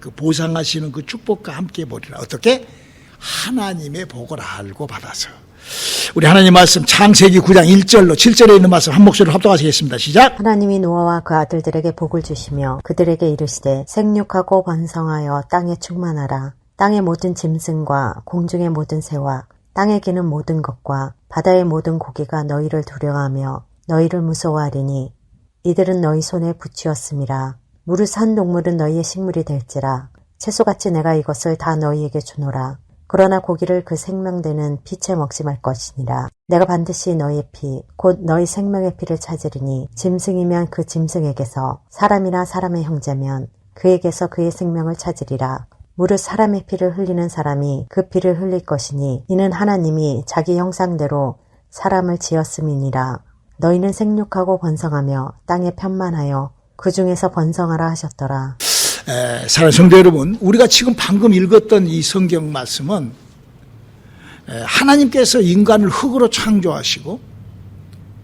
그 보상하시는 그 축복과 함께 보리라. 어떻게? 하나님의 복을 알고 받아서. 우리 하나님 말씀 창세기 9장 1절로 7절에 있는 말씀 한 목소리로 합독하시겠습니다. 시작. 하나님이 노아와 그 아들들에게 복을 주시며 그들에게 이르시되 생육하고 번성하여 땅에 충만하라. 땅의 모든 짐승과 공중의 모든 새와 땅에 기는 모든 것과 바다의 모든 고기가 너희를 두려워하며 너희를 무서워하리니 이들은 너희 손에 붙이었음이라. 무릇 산 동물은 너희의 식물이 될지라. 채소같이 내가 이것을 다 너희에게 주노라. 그러나 고기를 그 생명되는 피채 먹지 말 것이니라. 내가 반드시 너희의 피, 곧 너희 생명의 피를 찾으리니 짐승이면 그 짐승에게서, 사람이나 사람의 형제면 그에게서 그의 생명을 찾으리라. 무릇 사람의 피를 흘리는 사람이 그 피를 흘릴 것이니 이는 하나님이 자기 형상대로 사람을 지었음이니라. 너희는 생육하고 번성하며 땅에 편만하여 그 중에서 번성하라 하셨더라. 사랑하는 성도 여러분, 우리가 지금 방금 읽었던 이 성경 말씀은 하나님께서 인간을 흙으로 창조하시고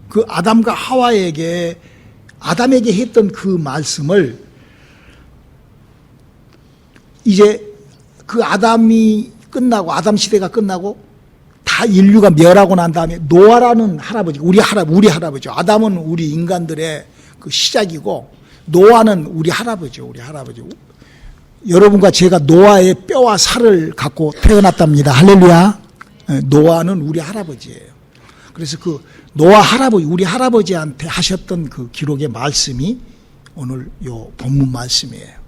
그 아담과 하와에게 아담에게 했던 그 말씀을 이제 그 아담이 끝나고 아담 시대가 끝나고 다 인류가 멸하고 난 다음에 노아라는 할아버지, 우리 할아버지죠. 아담은 우리 인간들의 그 시작이고 노아는 우리 할아버지죠. 우리 할아버지. 여러분과 제가 노아의 뼈와 살을 갖고 태어났답니다. 할렐루야. 노아는 우리 할아버지예요. 그래서 그 노아 할아버지, 우리 할아버지한테 하셨던 그 기록의 말씀이 오늘 요 본문 말씀이에요.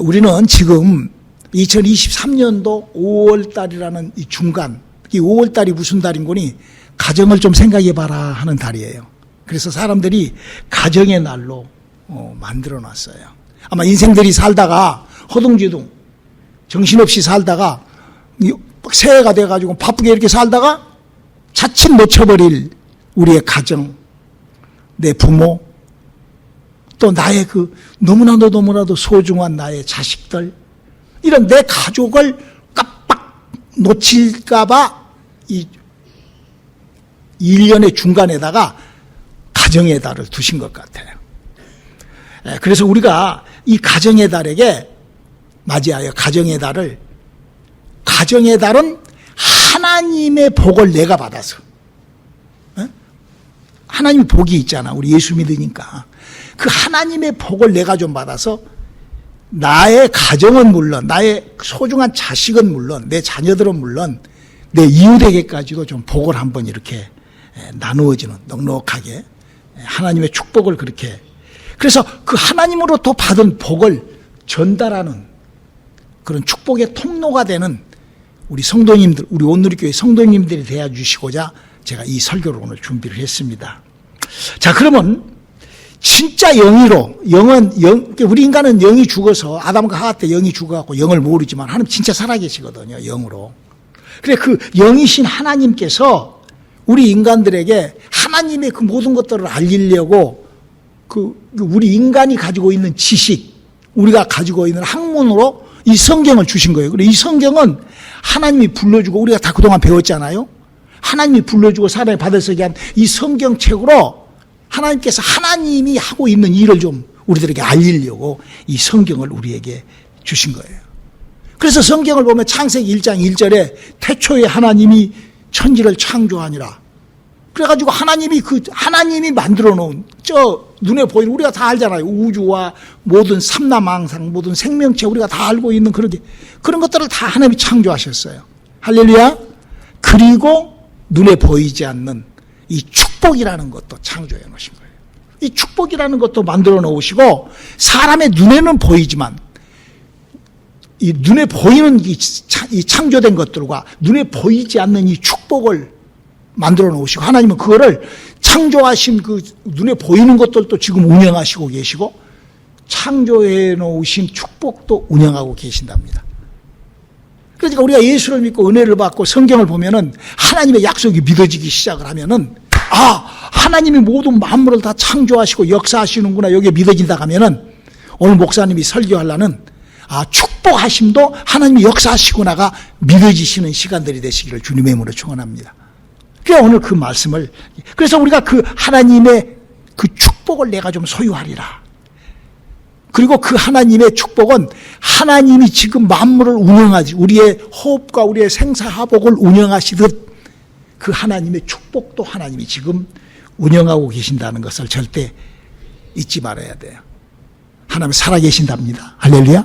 우리는 지금 2023년도 5월달이라는 이 중간, 이 5월달이 무슨 달인 거니? 가정을 좀 생각해봐라 하는 달이에요. 그래서 사람들이 가정의 날로 만들어 놨어요. 아마 인생들이 살다가 허둥지둥 정신없이 살다가 새해가 돼가지고 바쁘게 이렇게 살다가 자칫 놓쳐버릴 우리의 가정, 내 부모, 또 나의 그 너무나도 소중한 나의 자식들, 이런 내 가족을 깜빡 놓칠까봐 이 1년의 중간에다가 가정의 달을 두신 것 같아요. 그래서 우리가 이 가정의 달에게 맞이하여 가정의 달은 하나님의 복을 내가 받아서, 하나님의 복이 있잖아. 우리 예수 믿으니까. 그 하나님의 복을 내가 좀 받아서 나의 가정은 물론, 나의 소중한 자식은 물론, 내 자녀들은 물론, 내 이웃에게까지도 좀 복을 한번 이렇게 나누어지는, 넉넉하게 하나님의 축복을 그렇게, 그래서 그 하나님으로부터 받은 복을 전달하는 그런 축복의 통로가 되는 우리 성도님들, 우리 온누리교회 성도님들이 되어주시고자 제가 이 설교를 오늘 준비를 했습니다. 자, 그러면 진짜 영으로, 우리 인간은 영이 죽어서 아담과 하와 때 영이 죽어갖고 영을 모르지만 하나님 진짜 살아계시거든요, 영으로. 그래, 그 영이신 하나님께서 우리 인간들에게 하나님의 그 모든 것들을 알리려고 우리 인간이 가지고 있는 지식, 우리가 가지고 있는 학문으로 이 성경을 주신 거예요. 그래, 이 성경은 하나님이 불러주고 우리가 다 그동안 배웠잖아요. 하나님이 불러주고 사람이 받을 수 있게 한 이 성경책으로 하나님께서 하나님이 하고 있는 일을 좀 우리들에게 알리려고 이 성경을 우리에게 주신 거예요. 그래서 성경을 보면 창세기 1장 1절에 태초에 하나님이 천지를 창조하니라. 그래가지고 하나님이 만들어 놓은 눈에 보이는, 우리가 다 알잖아요. 우주와 모든 삼라망상, 모든 생명체, 우리가 다 알고 있는 그런 것들을 다 하나님이 창조하셨어요. 할렐루야. 그리고 눈에 보이지 않는 이 축복이라는 것도 창조해 놓으신 거예요. 이 축복이라는 것도 만들어 놓으시고, 사람의 눈에는 보이지만 이 눈에 보이는 이 창조된 것들과 눈에 보이지 않는 이 축복을 만들어 놓으시고, 하나님은 그거를 창조하신 그 눈에 보이는 것들도 지금 운영하시고 계시고, 창조해 놓으신 축복도 운영하고 계신답니다. 그러니까 우리가 예수를 믿고 은혜를 받고 성경을 보면은 하나님의 약속이 믿어지기 시작을 하면은, 하나님이 모든 만물을 다 창조하시고 역사하시는구나, 여기에 믿어진다 하면은, 오늘 목사님이 설교하려는 축복하심도 하나님이 역사하시구나가 믿어지시는 시간들이 되시기를 주님의 이름으로 축원합니다. 그래서 오늘 그 말씀을, 그래서 우리가 그 하나님의 그 축복을 내가 좀 소유하리라. 그리고 그 하나님의 축복은 하나님이 지금 만물을 운영하지, 우리의 호흡과 우리의 생사화복을 운영하시듯 그 하나님의 축복도 하나님이 지금 운영하고 계신다는 것을 절대 잊지 말아야 돼요. 하나님 살아계신답니다. 할렐루야.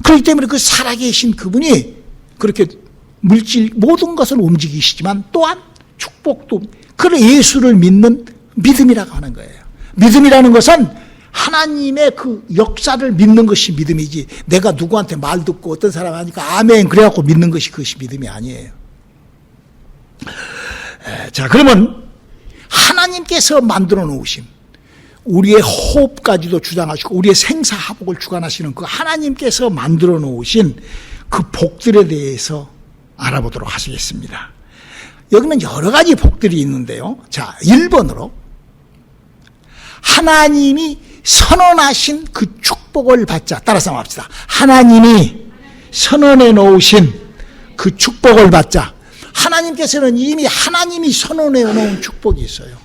그렇기 때문에 그 살아계신 그분이 그렇게 물질 모든 것을 움직이시지만 또한 축복도, 그런 예수를 믿는 믿음이라고 하는 거예요. 믿음이라는 것은 하나님의 그 역사를 믿는 것이 믿음이지, 내가 누구한테 말 듣고 어떤 사람 하니까 아멘 그래갖고 믿는 것이 그것이 믿음이 아니에요. 자, 그러면 하나님께서 만들어 놓으신 우리의 호흡까지도 주장하시고 우리의 생사화복을 주관하시는 그 하나님께서 만들어 놓으신 그 복들에 대해서 알아보도록 하시겠습니다. 여기는 여러 가지 복들이 있는데요. 자, 1번으로 하나님이 선언하신 그 축복을 받자. 따라서 합시다. 하나님이 선언해 놓으신 그 축복을 받자. 하나님께서는 이미 하나님이 선언해 놓은 축복이 있어요.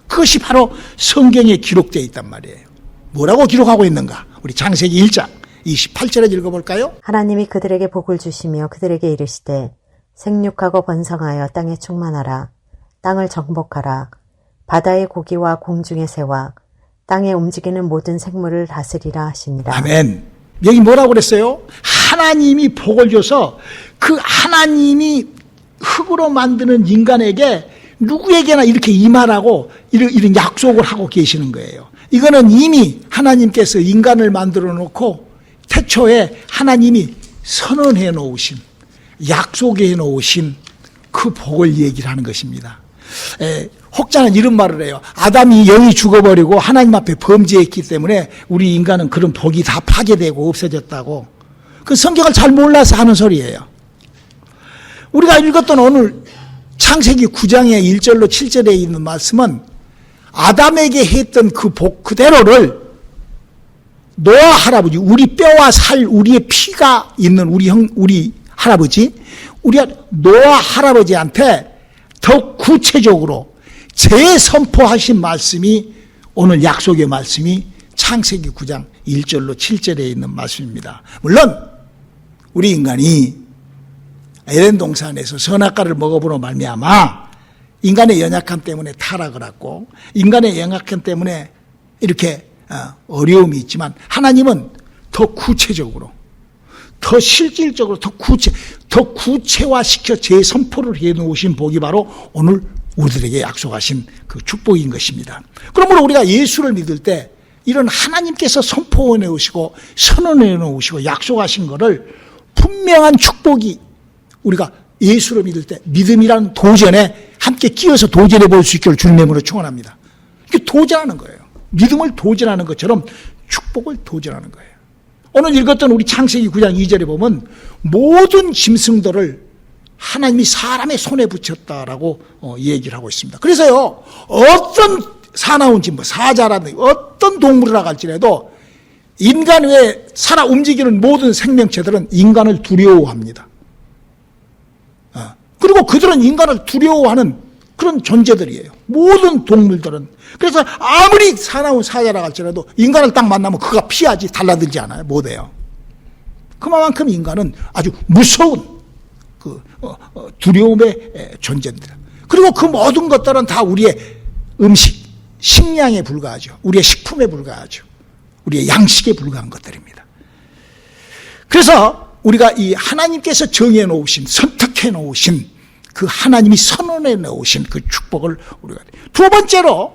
그것이 바로 성경에 기록되어 있단 말이에요. 뭐라고 기록하고 있는가? 우리 창세기 1장 28절에 읽어볼까요? 하나님이 그들에게 복을 주시며 그들에게 이르시되 생육하고 번성하여 땅에 충만하라. 땅을 정복하라. 바다의 고기와 공중의 새와 땅에 움직이는 모든 생물을 다스리라 하시니라. 아멘. 여기 뭐라고 그랬어요? 하나님이 복을 줘서 그 하나님이 흙으로 만드는 인간에게 누구에게나 이렇게 임하라고 이런 약속을 하고 계시는 거예요. 이거는 이미 하나님께서 인간을 만들어 놓고 태초에 하나님이 선언해 놓으신, 약속해 놓으신 그 복을 얘기를 하는 것입니다. 혹자는 이런 말을 해요. 아담이 영이 죽어버리고 하나님 앞에 범죄했기 때문에 우리 인간은 그런 복이 다 파괴되고 없어졌다고. 그 성경을 잘 몰라서 하는 소리예요. 우리가 읽었던 오늘 창세기 9장의 1절로 7절에 있는 말씀은 아담에게 했던 그 복 그대로를 노아 할아버지, 우리 뼈와 살, 우리의 피가 있는 우리 할아버지, 우리 노아 할아버지한테 더 구체적으로 재선포하신 말씀이 오늘 약속의 말씀이 창세기 9장 1절로 7절에 있는 말씀입니다. 물론 우리 인간이 에덴 동산에서 선악과를 먹어보로 말미암아 인간의 연약함 때문에 타락을 하고 인간의 연약함 때문에 이렇게 어려움이 있지만 하나님은 더 구체적으로, 더 실질적으로, 더 구체화시켜 재선포를 해놓으신 복이 바로 오늘 우리들에게 약속하신 그 축복인 것입니다. 그러므로 우리가 예수를 믿을 때 이런 하나님께서 선포해 놓으시고 선언해 놓으시고 약속하신 것을 분명한 축복이 우리가 예수를 믿을 때 믿음이라는 도전에 함께 끼어서 도전해 볼 수 있기를 주님의 이름으로 축원합니다. 이게 도전하는 거예요. 믿음을 도전하는 것처럼 축복을 도전하는 거예요. 오늘 읽었던 우리 창세기 9장 2절에 보면 모든 짐승들을 하나님이 사람의 손에 붙였다라고 얘기를 하고 있습니다. 그래서요, 어떤 사나운 짐승, 사자라든지 어떤 동물이라 할지라도 인간 외에 살아 움직이는 모든 생명체들은 인간을 두려워합니다. 그리고 그들은 인간을 두려워하는 그런 존재들이에요. 모든 동물들은. 그래서 아무리 사나운 사자라 할지라도 인간을 딱 만나면 그가 피하지 달라들지 않아요. 못해요. 그만큼 인간은 아주 무서운 두려움의 존재입니다. 그리고 그 모든 것들은 다 우리의 음식, 식량에 불과하죠. 우리의 식품에 불과하죠. 우리의 양식에 불과한 것들입니다. 그래서 우리가 이 하나님께서 정해 놓으신, 선택해 놓으신 그 하나님이 선언해 놓으신 그 축복을 우리가, 두 번째로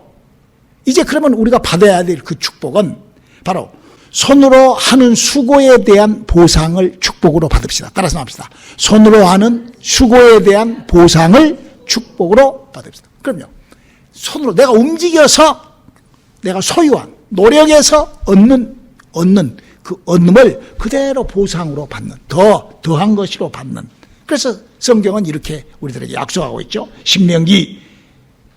이제 그러면 우리가 받아야 될 그 축복은 바로 손으로 하는 수고에 대한 보상을 축복으로 받읍시다. 따라서 합시다. 손으로 하는 수고에 대한 보상을 축복으로 받읍시다. 그럼요. 손으로 내가 움직여서 내가 소유한 노력에서 얻는 그 얻음을 그대로 보상으로 받는, 더한 것으로 받는. 그래서 성경은 이렇게 우리들에게 약속하고 있죠. 신명기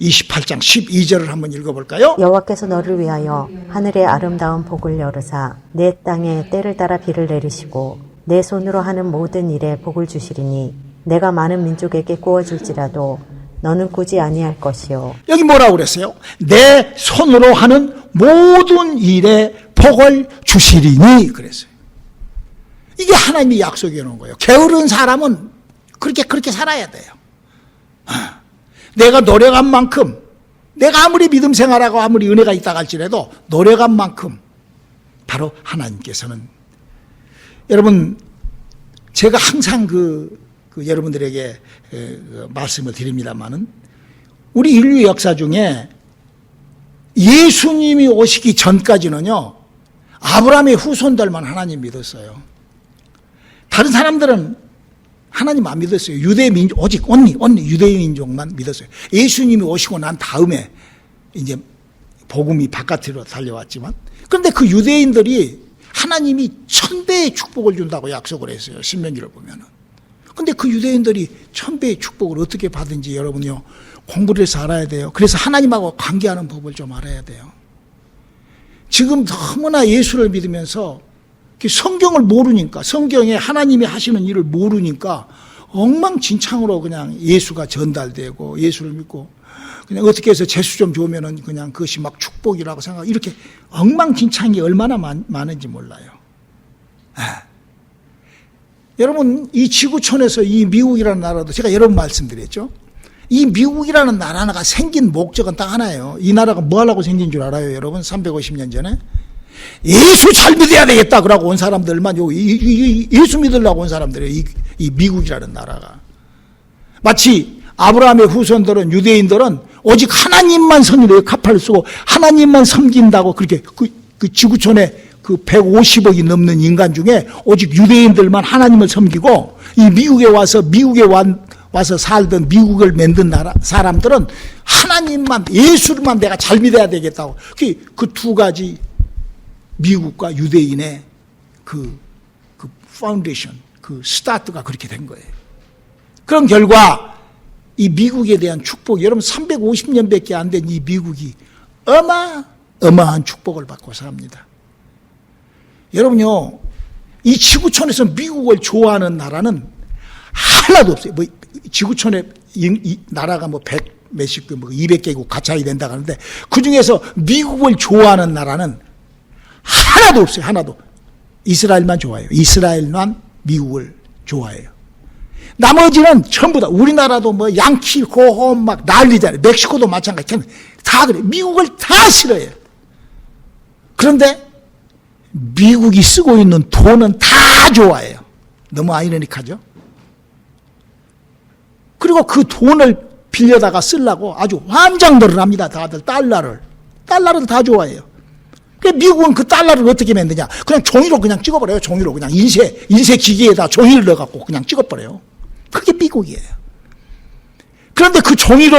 28장 12절을 한번 읽어볼까요? 여호와께서 너를 위하여 하늘의 아름다운 복을 열으사 내 땅에 때를 따라 비를 내리시고 내 손으로 하는 모든 일에 복을 주시리니 내가 많은 민족에게 구워줄지라도 너는 꾸지 아니할 것이요. 여기 뭐라고 그랬어요? 내 손으로 하는 모든 일에 복을 주시리니 그랬어요. 이게 하나님이 약속해 놓은 거예요. 게으른 사람은 그렇게 살아야 돼요. 내가 노력한 만큼, 내가 아무리 믿음 생활하고 아무리 은혜가 있다 할지라도 노력한 만큼 바로 하나님께서는, 여러분 제가 항상 여러분들에게 말씀을 드립니다마는, 우리 인류 역사 중에 예수님이 오시기 전까지는요, 아브라함의 후손들만 하나님 믿었어요. 다른 사람들은 하나님 안 믿었어요. 오직 유대 민족만 믿었어요. 예수님이 오시고 난 다음에 이제 복음이 바깥으로 달려왔지만, 그런데 그 유대인들이 하나님이 1000배의 축복을 준다고 약속을 했어요. 신명기를 보면은. 근데 그 유대인들이 1000배의 축복을 어떻게 받은지 여러분요, 공부를 해서 알아야 돼요. 그래서 하나님하고 관계하는 법을 좀 알아야 돼요. 지금 너무나 예수를 믿으면서 성경을 모르니까, 성경에 하나님이 하시는 일을 모르니까 엉망진창으로 그냥 예수가 전달되고, 예수를 믿고 그냥 어떻게 해서 재수 좀 좋으면은 그냥 그것이 막 축복이라고 생각하고, 이렇게 엉망진창이 얼마나 많은지 몰라요. 여러분, 이 지구촌에서 이 미국이라는 나라도 제가 여러 번 말씀드렸죠. 이 미국이라는 나라가 생긴 목적은 딱 하나예요. 이 나라가 뭐 하려고 생긴 줄 알아요, 여러분? 350년 전에 예수 잘 믿어야 되겠다 그러고 온 사람들만, 예수 믿으려고 온 사람들이에요. 이 미국이라는 나라가. 마치 아브라함의 후손들은, 유대인들은 오직 하나님만 선으로 카파를 쓰고 하나님만 섬긴다고, 그렇게 그 지구촌에 그 150억이 넘는 인간 중에 오직 유대인들만 하나님을 섬기고, 이 미국에 와서 살던, 미국을 만든 사람들은 하나님만, 예수만 내가 잘 믿어야 되겠다고. 그 두 가지, 미국과 유대인의 그 파운데이션, 그 스타트가 그렇게 된 거예요. 그런 결과 이 미국에 대한 축복, 여러분 350년밖에 안 된 이 미국이 어마어마한 축복을 받고 삽니다. 여러분요, 이 지구촌에서 미국을 좋아하는 나라는 하나도 없어요. 뭐 지구촌에 이 나라가 뭐 100 몇십 개, 뭐 200개국 가차이 된다 하는데, 그 중에서 미국을 좋아하는 나라는 하나도 없어요. 하나도. 이스라엘만 좋아해요. 이스라엘만 미국을 좋아해요. 나머지는 전부 다, 우리나라도 뭐 양키, 고홈 막 난리잖아요. 멕시코도 마찬가지. 다 그래. 미국을 다 싫어해요. 그런데 미국이 쓰고 있는 돈은 다 좋아해요. 너무 아이러니하죠? 그리고 그 돈을 빌려다가 쓰려고 아주 환장들을 합니다. 다들 달러를 다 좋아해요. 미국은 그 달러를 어떻게 만드냐? 그냥 종이로 그냥 찍어버려요. 종이로 그냥 인쇄 기계에다 종이를 넣어갖고 그냥 찍어버려요. 그게 미국이에요. 그런데 그 종이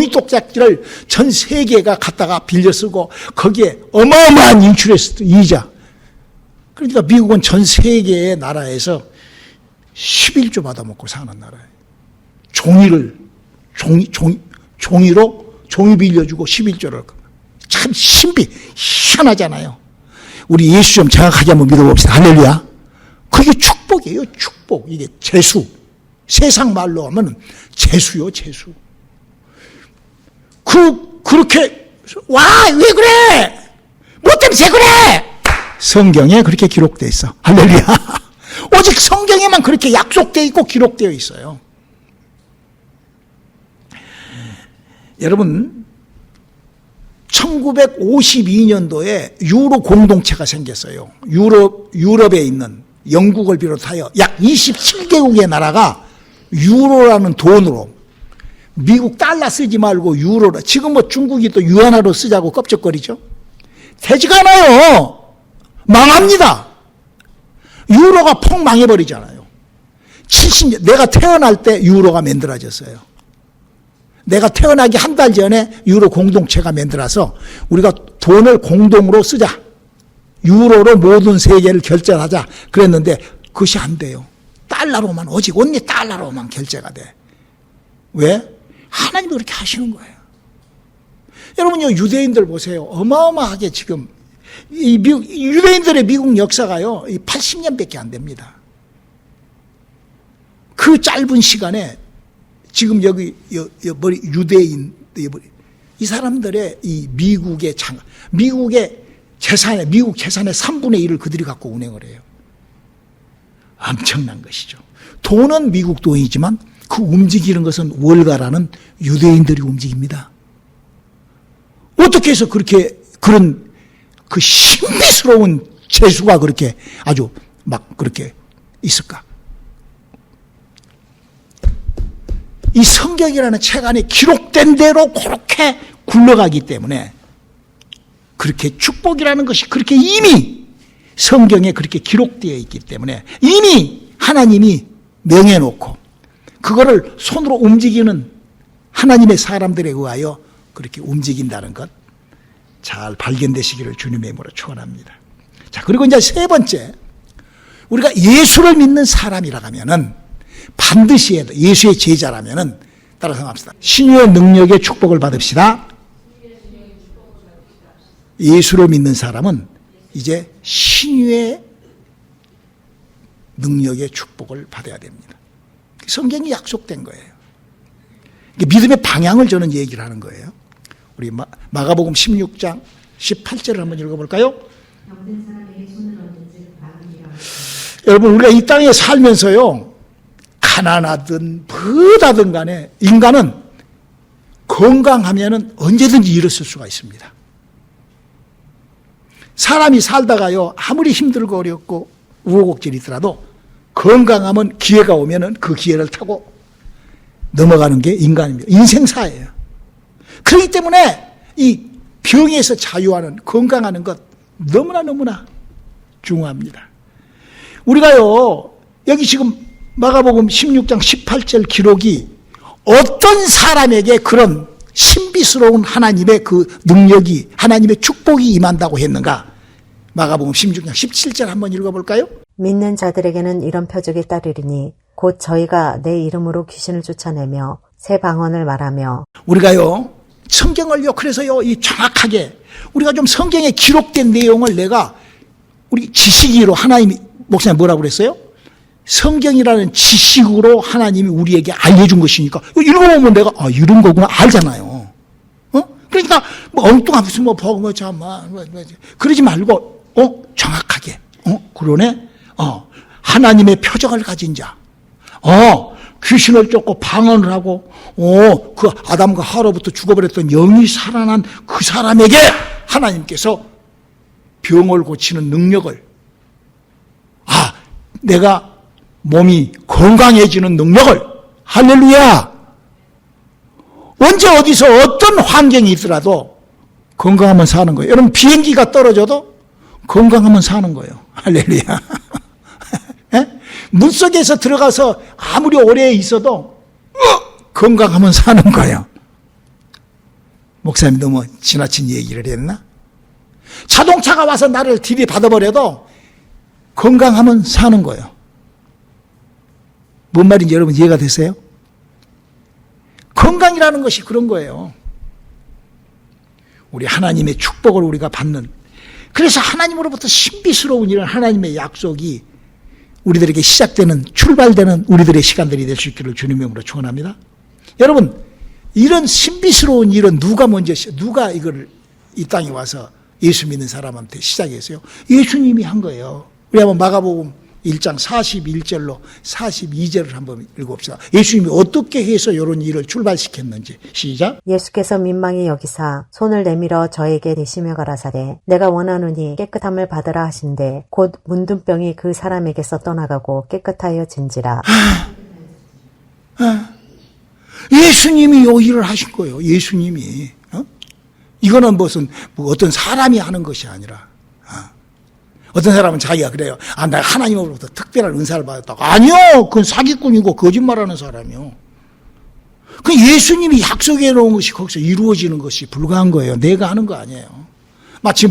똑딱지를 전 세계가 갖다가 빌려 쓰고, 거기에 어마어마한 인트레스트, 이자. 그러니까 미국은 전 세계의 나라에서 11조 받아먹고 사는 나라예요. 종이 빌려주고 11조를. 참 희한하잖아요. 우리 예수 좀 정확하게 한번 믿어봅시다. 할렐루야. 그게 축복이에요. 축복. 이게 재수. 세상 말로 하면 재수요, 재수. 그렇게, 와, 왜 그래? 뭐 때문에 그래? 성경에 그렇게 기록되어 있어. 할렐루야. 오직 성경에만 그렇게 약속되어 있고 기록되어 있어요. 여러분, 1952년도에 유로 공동체가 생겼어요. 유럽에 있는, 영국을 비롯하여 약 27개국의 나라가 유로라는 돈으로, 미국 달러 쓰지 말고 유로로, 지금 뭐 중국이 또 유안화로 쓰자고 껍적거리죠. 되지가 않아요. 망합니다. 유로가 폭 망해버리잖아요. 70년, 내가 태어날 때 유로가 만들어졌어요. 내가 태어나기 한 달 전에 유로 공동체가 만들어서 우리가 돈을 공동으로 쓰자. 유로로 모든 세계를 결제하자. 그랬는데 그것이 안 돼요. 달러로만, 오직 온리 달러로만 결제가 돼. 왜? 하나님이 그렇게 하시는 거예요. 여러분요, 유대인들 보세요. 어마어마하게 지금 유대인들의 미국 역사가요, 80년밖에 안 됩니다. 그 짧은 시간에 지금 여기 머리 유대인 이 사람들의 이 미국의 미국 재산의 3분의 1을 그들이 갖고 운행을 해요. 엄청난 것이죠. 돈은 미국 돈이지만 그 움직이는 것은 월가라는 유대인들이 움직입니다. 어떻게 해서 그런 그 신비스러운 재수가 그렇게 아주 막 그렇게 있을까? 이 성경이라는 책 안에 기록된 대로 그렇게 굴러가기 때문에 그렇게 축복이라는 것이 그렇게 이미 성경에 그렇게 기록되어 있기 때문에 이미 하나님이 명해놓고 그거를 손으로 움직이는 하나님의 사람들에 의하여 그렇게 움직인다는 것 잘 발견되시기를 주님의 이름으로 축원합니다. 자, 그리고 이제 세 번째, 우리가 예수를 믿는 사람이라 하면은 반드시 해도 예수의 제자라면은 따라서 합시다. 신유의 능력의 축복을 받읍시다. 예수를 믿는 사람은 이제 신유의 능력의 축복을 받아야 됩니다. 성경이 약속된 거예요. 믿음의 방향을 저는 얘기를 하는 거예요. 우리 마가복음 16장 18절을 한번 읽어볼까요? 여러분, 우리가 이 땅에 살면서요, 가난하든 부하든 간에 인간은 건강하면은 언제든지 일어설 수가 있습니다. 사람이 살다가요, 아무리 힘들고 어렵고 우여곡절이 있더라도 건강하면 기회가 오면은 그 기회를 타고 넘어가는 게 인간입니다. 인생사예요. 그렇기 때문에 이 병에서 자유하는, 건강하는 것 너무나 중요합니다. 우리가요, 여기 지금 마가복음 16장 18절 기록이 어떤 사람에게 그런 신비스러운 하나님의 그 능력이, 하나님의 축복이 임한다고 했는가? 마가복음 16장 17절 한번 읽어볼까요? 믿는 자들에게는 이런 표적이 따르리니 곧 저희가 내 이름으로 귀신을 쫓아내며 새 방언을 말하며. 우리가요, 성경을요, 그래서요, 이 정확하게 우리가 좀 성경에 기록된 내용을 내가 우리 지식으로 하나님이, 목사님 뭐라고 그랬어요? 성경이라는 지식으로 하나님이 우리에게 알려준 것이니까 읽어보면 내가 이런 거구나 알잖아요. 그러니까 뭐 엉뚱한 무슨 뭐 버거 참아 그러지 말고 정확하게 그러네. 하나님의 표적을 가진 자. 귀신을 쫓고 방언을 하고, 그 아담과 하와로부터 죽어버렸던 영이 살아난 그 사람에게 하나님께서 병을 고치는 능력을, 내가 몸이 건강해지는 능력을, 할렐루야! 언제 어디서 어떤 환경이 있더라도 건강하면 사는 거예요. 여러분, 비행기가 떨어져도 건강하면 사는 거예요. 할렐루야! 물속에서 들어가서 아무리 오래 있어도 건강하면 사는 거예요. 목사님 너무 지나친 얘기를 했나? 자동차가 와서 나를 들이받아버려도 건강하면 사는 거예요. 뭔 말인지 여러분 이해가 되세요? 건강이라는 것이 그런 거예요. 우리 하나님의 축복을 우리가 받는, 그래서 하나님으로부터 신비스러운 이런 하나님의 약속이 우리들에게 시작되는, 출발되는 우리들의 시간들이 될 수 있기를 주님의 이름으로 축원합니다. 여러분, 이런 신비스러운 일은 누가 이걸 이 땅에 와서 예수 믿는 사람한테 시작했어요? 예수님이 한 거예요. 우리 한번 마가복음 1장 41절로 42절을 한번 읽어봅시다. 예수님이 어떻게 해서 이런 일을 출발시켰는지. 시작. 예수께서 민망히 여기사 손을 내밀어 저에게 대시며 가라사대 내가 원하노니 깨끗함을 받으라 하신대 곧 문둥병이 그 사람에게서 떠나가고 깨끗하여 진지라. 예수님이 이 일을 하신 거예요. 예수님이. 이거는 무슨 어떤 사람이 하는 것이 아니라, 어떤 사람은 자기가 그래요. 나 하나님으로부터 특별한 은사를 받았다고. 아니요. 그건 사기꾼이고 거짓말하는 사람이요. 그 예수님이 약속해 놓은 것이 거기서 이루어지는 것이 불가한 거예요. 내가 하는 거 아니에요. 마치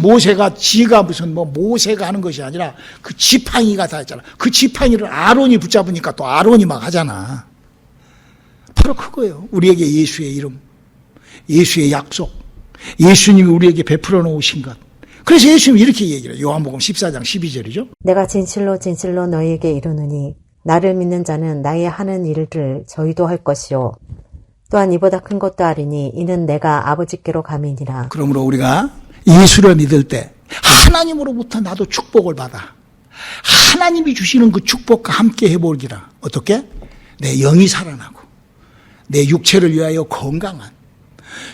지가 무슨 모세가 하는 것이 아니라 그 지팡이가 다 했잖아. 그 지팡이를 아론이 붙잡으니까 또 아론이 막 하잖아. 바로 그거예요. 우리에게 예수의 이름, 예수의 약속, 예수님이 우리에게 베풀어 놓으신 것. 그래서 예수님이 이렇게 얘기를 해요. 요한복음 14장 12절이죠. 내가 진실로 진실로 너희에게 이르노니 나를 믿는 자는 나의 하는 일을 저희도 할 것이요. 또한 이보다 큰 것도 하리니 이는 내가 아버지께로 감이니라. 그러므로 우리가 예수를 믿을 때 하나님으로부터 나도 축복을 받아. 하나님이 주시는 그 축복과 함께 해보기라. 어떻게? 내 영이 살아나고 내 육체를 위하여 건강한.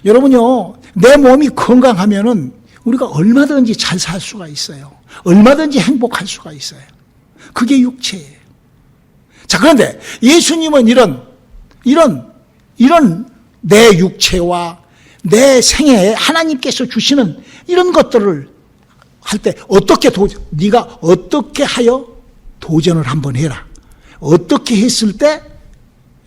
여러분요, 내 몸이 건강하면은 우리가 얼마든지 잘 살 수가 있어요. 얼마든지 행복할 수가 있어요. 그게 육체예요. 자, 그런데 예수님은 이런 내 육체와 내 생애에 하나님께서 주시는 이런 것들을 할 때 네가 어떻게 하여 도전을 한번 해라. 어떻게 했을 때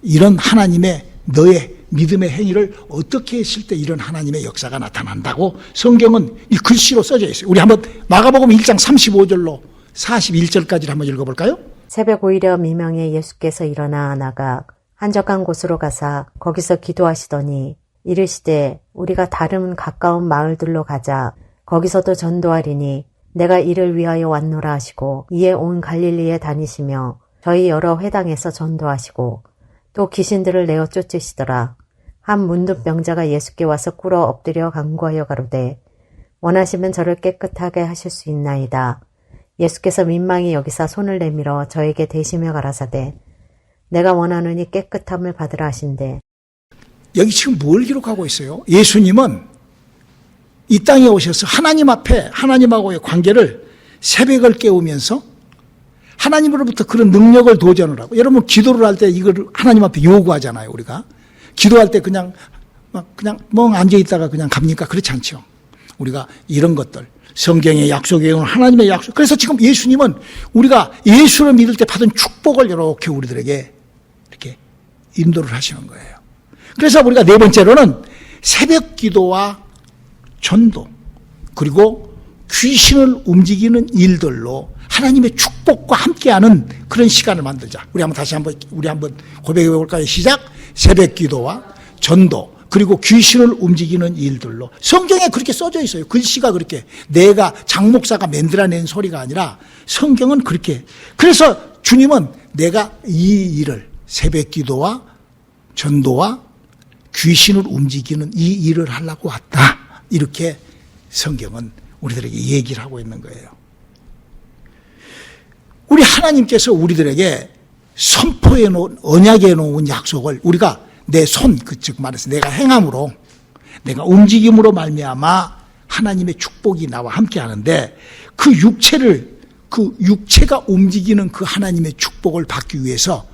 이런 하나님의 너의 믿음의 행위를 어떻게 했을 때 이런 하나님의 역사가 나타난다고 성경은 이 글씨로 써져 있어요. 우리 한번 마가복음 1장 35절로 41절까지 한번 읽어볼까요? 새벽 5일여 미명에 예수께서 일어나 나가 한적한 곳으로 가사 거기서 기도하시더니 이르시되 우리가 다른 가까운 마을들로 가자. 거기서도 전도하리니 내가 이를 위하여 왔노라 하시고 이에 온 갈릴리에 다니시며 저희 여러 회당에서 전도하시고 또 귀신들을 내어 쫓으시더라. 한 문둥병자가 예수께 와서 꿇어 엎드려 간구하여 가로되 원하시면 저를 깨끗하게 하실 수 있나이다. 예수께서 민망히 여기사 손을 내밀어 저에게 대시며 가라사대 내가 원하노니 깨끗함을 받으라 하신대. 여기 지금 뭘 기록하고 있어요? 예수님은 이 땅에 오셔서 하나님 앞에 하나님하고의 관계를 새벽을 깨우면서 하나님으로부터 그런 능력을 도전을 하고, 여러분 기도를 할 때 이걸 하나님 앞에 요구하잖아요. 우리가 기도할 때 그냥 멍 앉아 있다가 그냥 갑니까? 그렇지 않죠. 우리가 이런 것들 성경의 약속에 의한 하나님의 약속. 그래서 지금 예수님은 우리가 예수를 믿을 때 받은 축복을 이렇게 우리들에게 이렇게 인도를 하시는 거예요. 그래서 우리가 네 번째로는 새벽 기도와 전도, 그리고 귀신을 움직이는 일들로 하나님의 축복과 함께하는 그런 시간을 만들자. 우리 한번 고백해 볼까요? 시작. 새벽 기도와 전도, 그리고 귀신을 움직이는 일들로. 성경에 그렇게 써져 있어요. 글씨가 그렇게. 내가 장목사가 만들어낸 소리가 아니라 성경은 그렇게. 그래서 주님은 내가 이 일을, 새벽 기도와 전도와 귀신을 움직이는 이 일을 하려고 왔다. 이렇게 성경은 우리들에게 얘기를 하고 있는 거예요. 우리 하나님께서 우리들에게 선포해 놓은, 언약해 놓은 약속을 우리가 내 손, 즉 말해서 내가 행함으로, 내가 움직임으로 말미암아 하나님의 축복이 나와 함께 하는데, 그 육체가 움직이는 그 하나님의 축복을 받기 위해서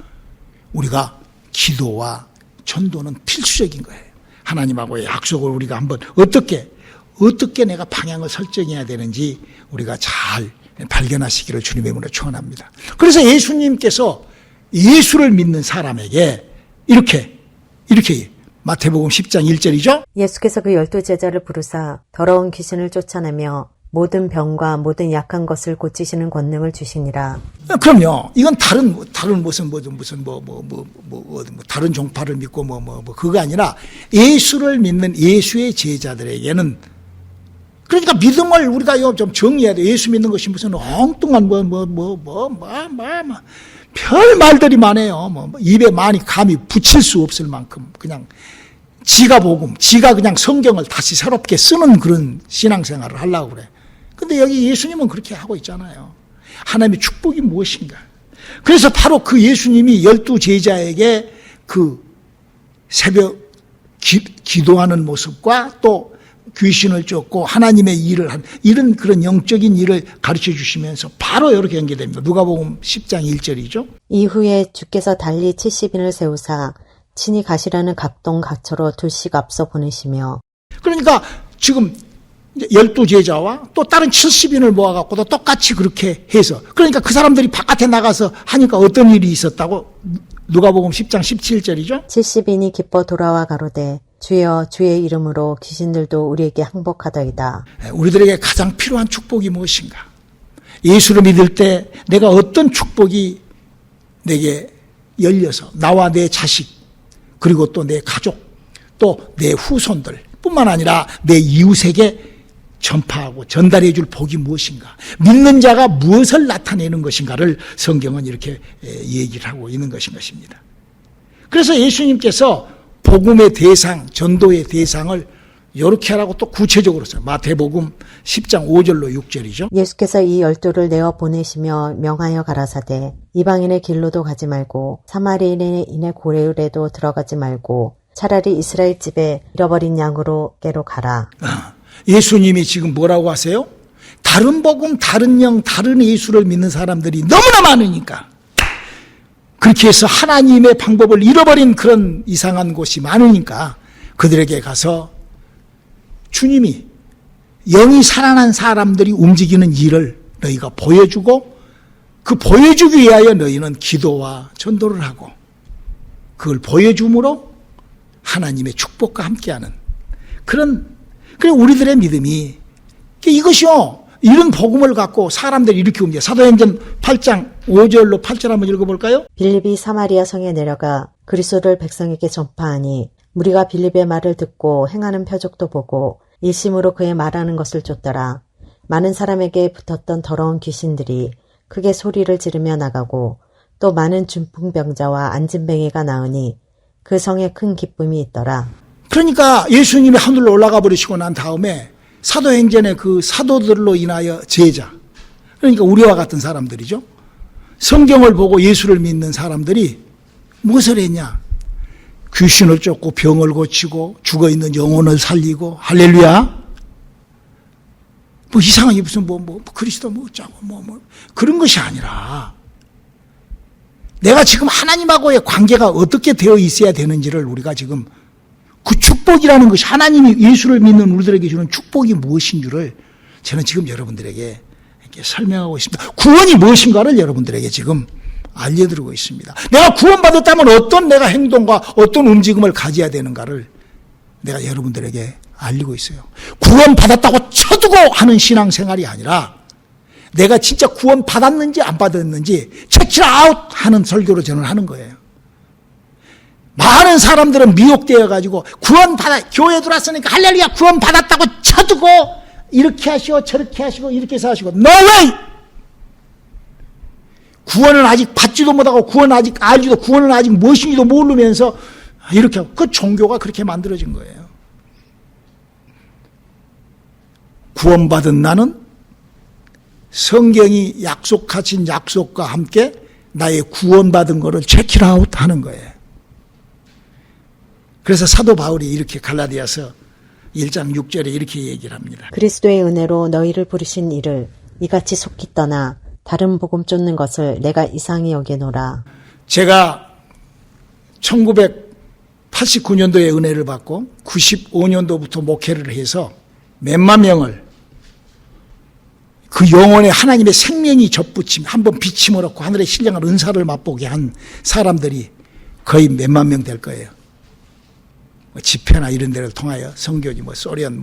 우리가 기도와 전도는 필수적인 거예요. 하나님하고의 약속을 우리가 한번 어떻게 내가 방향을 설정해야 되는지 우리가 잘 발견하시기를 주님의 이름으로 축원합니다. 그래서 예수님께서 예수를 믿는 사람에게 이렇게 마태복음 10장 1절이죠. 예수께서 그 12 제자를 부르사 더러운 귀신을 쫓아내며 모든 병과 모든 약한 것을 고치시는 권능을 주시니라. 그럼요. 이건 다른 다른 종파를 믿고 그거 아니라 예수를 믿는 예수의 제자들에게는, 그러니까 믿음을 우리가 좀 정리해야 돼. 예수 믿는 것이 무슨 엉뚱한 별 말들이 많아요. 입에 많이 감히 붙일 수 없을 만큼 그냥 지가 그냥 성경을 다시 새롭게 쓰는 그런 신앙생활을 하려고 그래. 근데 여기 예수님은 그렇게 하고 있잖아요. 하나님의 축복이 무엇인가. 그래서 바로 그 예수님이 12 제자에게 그 새벽 기도하는 모습과 또 귀신을 쫓고 하나님의 일을 한 이런 그런 영적인 일을 가르쳐 주시면서 바로 이렇게 연계됩니다. 누가복음 10장 1절이죠. 이후에 주께서 달리 70인을 세우사 친히 가시라는 각동 각처로 둘씩 앞서 보내시며. 그러니까 지금 12 제자와 또 다른 70인을 모아갖고도 똑같이 그렇게 해서, 그러니까 그 사람들이 바깥에 나가서 하니까 어떤 일이 있었다고? 누가복음 10장 17절이죠. 70인이 기뻐 돌아와 가로되 주여 주의 이름으로 귀신들도 우리에게 항복하더이다. 우리들에게 가장 필요한 축복이 무엇인가? 예수를 믿을 때 내가 어떤 축복이 내게 열려서 나와 내 자식, 그리고 또 내 가족, 또 내 후손들 뿐만 아니라 내 이웃에게 전파하고 전달해 줄 복이 무엇인가, 믿는 자가 무엇을 나타내는 것인가를 성경은 이렇게 얘기를 하고 있는 것입니다. 그래서 예수님께서 복음의 대상, 전도의 대상을 이렇게 하라고 또 구체적으로 써요. 마태복음 10장 5절로 6절이죠. 예수께서 이 12를 내어 보내시며 명하여 가라사대 이방인의 길로도 가지 말고 사마리아인의 고래에도 들어가지 말고 차라리 이스라엘 집에 잃어버린 양으로께로 가라. 예수님이 지금 뭐라고 하세요? 다른 복음, 다른 영, 다른 예수를 믿는 사람들이 너무나 많으니까, 그렇게 해서 하나님의 방법을 잃어버린 그런 이상한 곳이 많으니까 그들에게 가서 주님이 영이 살아난 사람들이 움직이는 일을 너희가 보여주고, 그 보여주기 위하여 너희는 기도와 전도를 하고, 그걸 보여줌으로 하나님의 축복과 함께하는 그런 우리들의 믿음이, 이것이요, 이런 복음을 갖고 사람들이 이렇게 움직여. 사도행전 8장 5절로 8절 한번 읽어볼까요? 빌립이 사마리아 성에 내려가 그리스도를 백성에게 전파하니 무리가 빌립의 말을 듣고 행하는 표적도 보고 일심으로 그의 말하는 것을 쫓더라. 많은 사람에게 붙었던 더러운 귀신들이 크게 소리를 지르며 나가고 또 많은 중풍병자와 안진뱅이가 나으니 그 성에 큰 기쁨이 있더라. 그러니까 예수님이 하늘로 올라가 버리시고 난 다음에 사도행전의 그 사도들로 인하여 제자, 그러니까 우리와 같은 사람들이죠, 성경을 보고 예수를 믿는 사람들이 무엇을 했냐? 귀신을 쫓고 병을 고치고 죽어있는 영혼을 살리고, 할렐루야. 뭐 이상하게 무슨 그리스도 뭐 어쩌고 그런 것이 아니라, 내가 지금 하나님하고의 관계가 어떻게 되어 있어야 되는지를 우리가 지금, 그 축복이라는 것이, 하나님이 예수를 믿는 우리들에게 주는 축복이 무엇인 줄을 저는 지금 여러분들에게 이렇게 설명하고 있습니다. 구원이 무엇인가를 여러분들에게 지금 알려드리고 있습니다. 내가 구원받았다면 어떤 내가 행동과 어떤 움직임을 가져야 되는가를 내가 여러분들에게 알리고 있어요. 구원받았다고 쳐두고 하는 신앙생활이 아니라, 내가 진짜 구원받았는지 안 받았는지 체크 아웃 하는 설교로 저는 하는 거예요. 많은 사람들은 미혹되어 가지고 교회 들어왔으니까 할렐루야 구원받았다고 쳐두고 이렇게 하시고 저렇게 하시고 이렇게 해서 하시고, no way! 구원은 아직 받지도 못하고, 구원은 아직 알지도, 구원은 아직 무엇인지도 모르면서 이렇게 하고, 그 종교가 그렇게 만들어진 거예요. 구원받은 나는 성경이 약속하신 약속과 함께 나의 구원받은 거를 체크아웃 하는 거예요. 그래서 사도 바울이 이렇게 갈라디아서 1장 6절에 이렇게 얘기를 합니다. 그리스도의 은혜로 너희를 부르신 이를 이같이 속히 떠나 다른 복음 쫓는 것을 내가 이상히 여기노라. 제가 1989년도에 은혜를 받고 95년도부터 목회를 해서 몇만 명을, 그 영혼에 하나님의 생명이 접붙임, 한번 비침을 얻고 하늘의 신령한 은사를 맛보게 한 사람들이 거의 몇만 명 될 거예요. 집회나 이런 데를 통하여 선교지, 소련,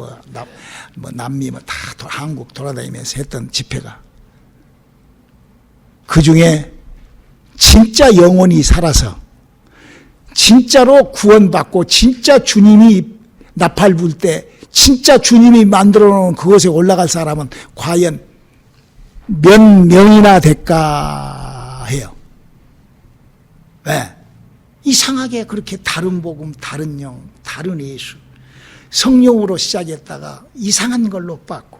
남미, 다 한국 돌아다니면서 했던 집회가, 그 중에 진짜 영혼이 살아서 진짜로 구원받고 진짜 주님이 나팔 불 때 진짜 주님이 만들어 놓은 그곳에 올라갈 사람은 과연 몇 명이나 될까 해요. 왜? 이상하게 그렇게 다른 복음, 다른 영, 다른 예수, 성령으로 시작했다가 이상한 걸로 빠고,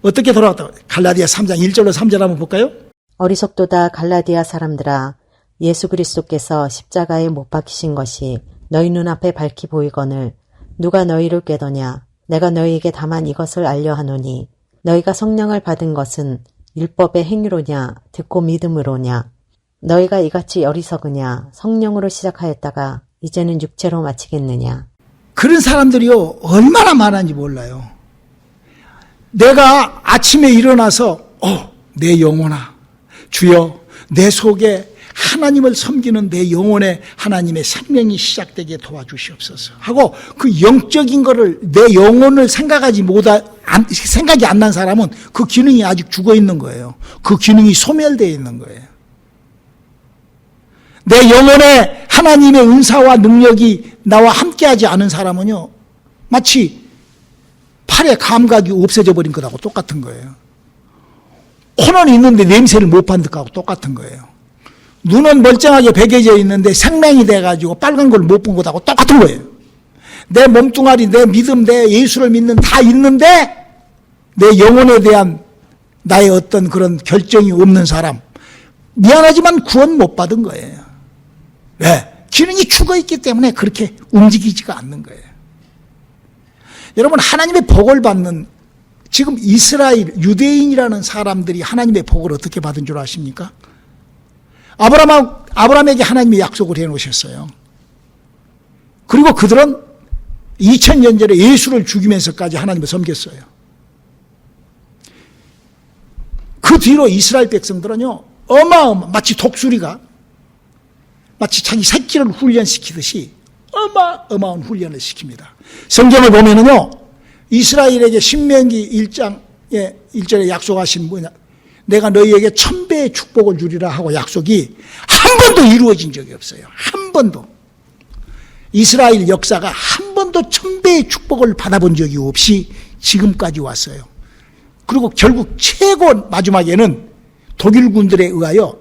어떻게 돌아갔다고? 갈라디아 3장 1절로 3절 한번 볼까요? 어리석도다 갈라디아 사람들아, 예수 그리스도께서 십자가에 못 박히신 것이 너희 눈앞에 밝히 보이거늘 누가 너희를 꾀더냐? 내가 너희에게 다만 이것을 알려하노니 너희가 성령을 받은 것은 율법의 행위로냐 듣고 믿음으로냐? 너희가 이같이 어리석으냐? 성령으로 시작하였다가 이제는 육체로 마치겠느냐? 그런 사람들이요, 얼마나 많은지 몰라요. 내가 아침에 일어나서 내 영혼아, 주여 내 속에 하나님을 섬기는 내 영혼에 하나님의 생명이 시작되게 도와주시옵소서 하고, 그 영적인 거를, 내 영혼을 생각이 안 난 사람은 그 기능이 아직 죽어 있는 거예요. 그 기능이 소멸되어 있는 거예요. 내 영혼에 하나님의 은사와 능력이 나와 함께하지 않은 사람은요, 마치 팔의 감각이 없어져 버린 것하고 똑같은 거예요. 코는 있는데 냄새를 못 맡는 것하고 똑같은 거예요. 눈은 멀쩡하게 베개져 있는데 생명이 돼가지고 빨간 걸 못 본 것하고 똑같은 거예요. 내 몸뚱아리, 내 믿음, 내 예수를 믿는 다 있는데 내 영혼에 대한 나의 어떤 그런 결정이 없는 사람, 미안하지만 구원 못 받은 거예요. 왜? 기능이 죽어있기 때문에 그렇게 움직이지가 않는 거예요. 여러분, 하나님의 복을 받는, 지금 이스라엘, 유대인이라는 사람들이 하나님의 복을 어떻게 받은 줄 아십니까? 아브라함에게 하나님이 약속을 해놓으셨어요. 그리고 그들은 2000년 전에 예수를 죽이면서까지 하나님을 섬겼어요. 그 뒤로 이스라엘 백성들은요, 마치 독수리가 마치 자기 새끼를 훈련시키듯이 어마어마한 훈련을 시킵니다. 성경을 보면은요, 이스라엘에게 신명기 1장에 1절에 약속하신 뭐냐, 내가 너희에게 1000배의 축복을 주리라 하고 약속이 한 번도 이루어진 적이 없어요. 한 번도. 이스라엘 역사가 한 번도 1000배의 축복을 받아본 적이 없이 지금까지 왔어요. 그리고 결국 최고 마지막에는 독일군들에 의하여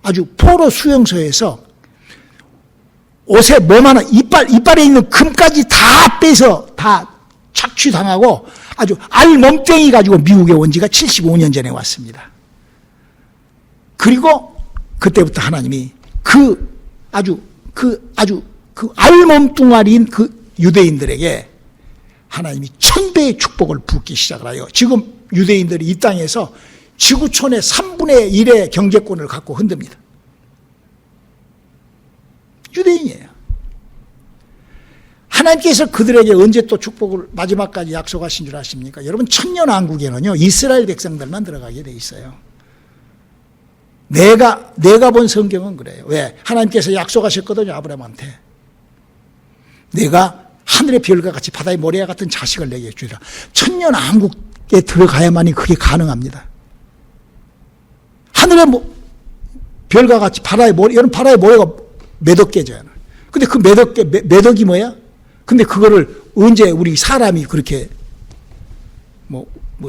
아주 포로 수용소에서 옷에 몸 하나, 이빨에 있는 금까지 다 빼서 다 착취당하고 아주 알몸뚱이 가지고 미국에 온 지가 75년 전에 왔습니다. 그리고 그때부터 하나님이 그 알몸뚱아리인 그 유대인들에게 하나님이 1000배의 축복을 붓기 시작을 하여 지금 유대인들이 이 땅에서 지구촌의 3분의 1의 경제권을 갖고 흔듭니다. 유대인이에요. 하나님께서 그들에게 언제 또 축복을 마지막까지 약속하신 줄 아십니까? 여러분, 천년왕국에는요, 이스라엘 백성들만 들어가게 돼 있어요. 내가 본 성경은 그래요. 왜? 하나님께서 약속하셨거든요, 아브라함한테. 내가 하늘의 별과 같이 바다의 모래와 같은 자식을 내게 주리라. 천년왕국에 들어가야만이 그게 가능합니다. 하늘의 별과 같이 바다의 모래, 여러분, 바다의 모래가 몇억 개잖아요. 근데 그 몇억이 뭐야? 근데 그거를 언제 우리 사람이 그렇게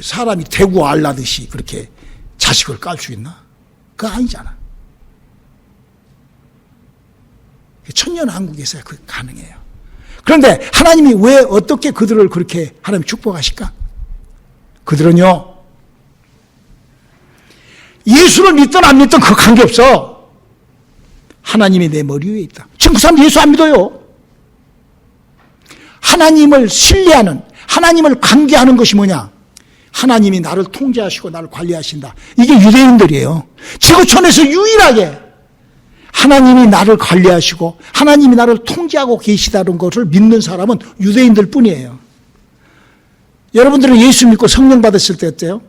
사람이 대구 알라듯이 그렇게 자식을 깔 수 있나? 그거 아니잖아. 천년왕국에서야 그게 가능해요. 그런데 하나님이 왜 어떻게 그들을 그렇게 하나님 축복하실까? 그들은요, 예수를 믿든 안 믿든 그 관계없어. 하나님이 내 머리 위에 있다. 지금 그 사람 예수 안 믿어요. 하나님을 신뢰하는, 하나님을 관계하는 것이 뭐냐? 하나님이 나를 통제하시고 나를 관리하신다. 이게 유대인들이에요. 지구촌에서 유일하게 하나님이 나를 관리하시고 하나님이 나를 통제하고 계시다는 것을 믿는 사람은 유대인들 뿐이에요. 여러분들은 예수 믿고 성령 받았을 때 어때요?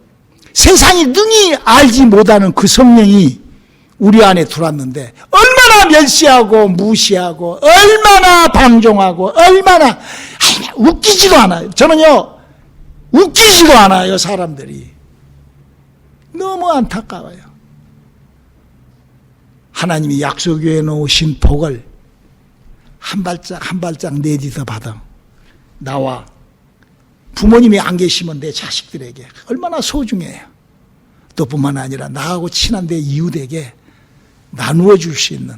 세상이 능히 알지 못하는 그 성령이 우리 안에 들어왔는데 얼마나 멸시하고 무시하고 얼마나 방종하고 얼마나 웃기지도 않아요. 저는요, 웃기지도 않아요. 사람들이 너무 안타까워요. 하나님이 약속해 놓으신 복을 한 발짝 한 발짝 내딛어 받아 나와 부모님이 안 계시면 내 자식들에게 얼마나 소중해요. 또 뿐만 아니라 나하고 친한 내 이웃에게 나누어 줄 수 있는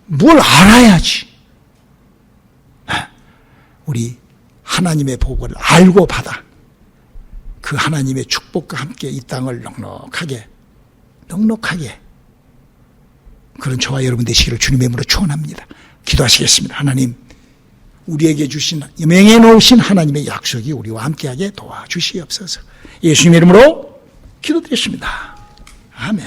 뭘 알아야지. 우리 하나님의 복을 알고 받아 그 하나님의 축복과 함께 이 땅을 넉넉하게 그런 저와 여러분 되시기를 주님의 이름으로 축원합니다. 기도하시겠습니다. 하나님, 우리에게 주신, 명해 놓으신 하나님의 약속이 우리와 함께하게 도와주시옵소서. 예수님의 이름으로 기도드렸습니다. 아멘.